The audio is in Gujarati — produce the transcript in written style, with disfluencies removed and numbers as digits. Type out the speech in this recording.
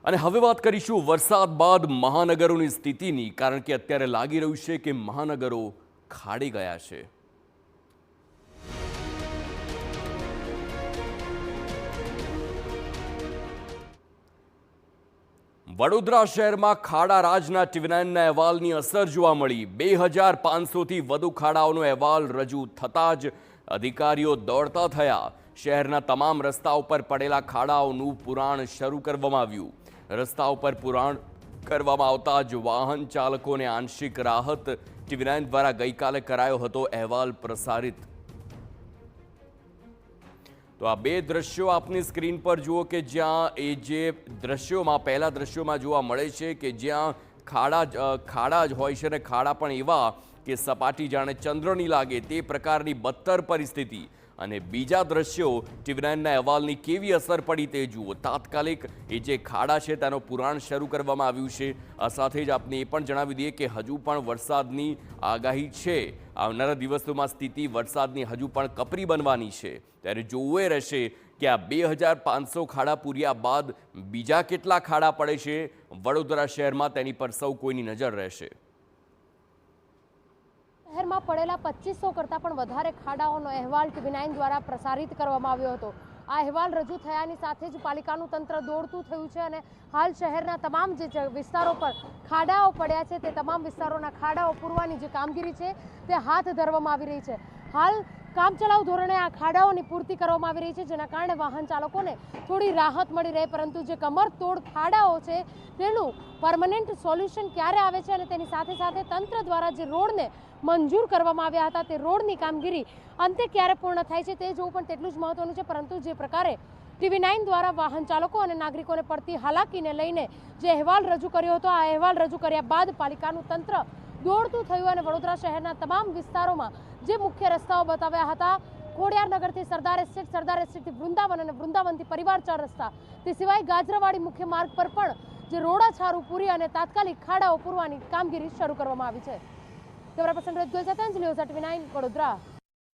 અને હવે વાત કરીશું વરસાદ બાદ મહાનગરોની સ્થિતિની, કારણ કે અત્યારે લાગી રહ્યું છે કે મહાનગરો ખાડી ગયા છે। વડોદરા શહેરમાં ખાડા રાજના ટીવી9ના અહેવાલની અસર જોવા મળી। 2500થી વધુ ખાડાઓનો અહેવાલ રજૂ થતાં જ અધિકારીઓ દોડતા થયા। શહેરના તમામ રસ્તાઓ પર પડેલા ખાડાઓનું પુરાણ શરૂ કરવામાં આવ્યું। રસ્તા ઉપર પુરાણ કરવામાં આવતા જ વાહન ચાલકોને આંશિક રાહત ટીવી9 દ્વારા ગઈકાલે કરાયો હતો અહેવાલ પ્રસારિત। તો આ બે દ્રશ્યો આપની સ્ક્રીન પર જુઓ કે જ્યાં એ જે દ્રશ્યોમાં પહેલા દ્રશ્યોમાં જોવા મળે છે કે જ્યાં ખાડા જ હોય છે અને ખાડા પણ એવા કે સપાટી જાણે ચંદ્રની લાગે તે પ્રકારની બદતર પરિસ્થિતિ। અને બીજા દ્રશ્યો ટીવી9ના અહેવાલની કેવી અસર પડી તે જુઓ। તાત્કાલિક એ જે ખાડા છે તેનો પુરાણ શરૂ કરવામાં આવ્યું છે। આ સાથે જ આપને એ પણ જણાવી દઈએ કે હજુ પણ વરસાદની આગાહી છે। આવનારા દિવસોમાં સ્થિતિ વરસાદની હજુ પણ કપરી બનવાની છે। ત્યારે જોવું એ રહેશે કે આ 2500 ખાડા પૂર્યા બાદ બીજા કેટલા ખાડા પડે છે વડોદરા શહેરમાં, તેની પર સૌ કોઈની નજર રહેશે। શહેરમાં પડેલા 2500 કરતાં પણ વધારે ખાડાઓનો અહેવાલ ટીવી9 દ્વારા પ્રસારિત કરવામાં આવ્યો હતો। આ અહેવાલ રજૂ થયાની સાથે જ પાલિકાનું તંત્ર દોડતું થયું છે અને હાલ શહેરના તમામ જે વિસ્તારો પર ખાડાઓ પડ્યા છે તે તમામ વિસ્તારોના ખાડાઓ પૂરવાની જે કામગીરી છે તે હાથ ધરવામાં આવી રહી છે। હાલ કામચલાઉ ધોરણે આ ખાડાઓની પૂર્તિ કરવામાં આવી રહી છે, જેના કારણે વાહન ચાલકોને થોડી રાહત મળી રહે, પરંતુ જે કમરતોડ ખાડાઓ છે તેનું પરમનન્ટ સોલ્યુશન ક્યારે આવે છે અને તેની સાથે સાથે તંત્ર દ્વારા જે રોડને મંજૂર કરવામાં આવ્યા હતા તે રોડની કામગીરી અંતે ક્યારે પૂર્ણ થાય છે તે જોવું પણ તેટલું જ મહત્વનું છે। પરંતુ જે પ્રકારે ટીવી9 દ્વારા વાહન ચાલકો અને નાગરિકોને પડતી હાલાકીને લઈને જે અહેવાલ રજૂ કર્યો હતો, આ અહેવાલ રજૂ કર્યા બાદ પાલિકાનું તંત્ર દોડતું થયું અને વડોદરા શહેરના તમામ વિસ્તારોમાં જે મુખ્ય રસ્તાઓ બતાવ્યા હતા, ખોડિયારનગરથી સરદાર એસ્ટેટથી વૃંદાવન અને વૃંદાવનથી પરિવાર 4 રસ્તા, તે સિવાય ગાજરાવાડી મુખ્ય માર્ગ પર પણ જે રોડાછારું પૂરી અને તાત્કાલિક ખાડાઓ પૂરવાની કામગીરી શરૂ કરવામાં આવી છે। કેમેરા પર્સન રજગોલ સાથે ન્યૂઝ ટીવી9 વડોદરા।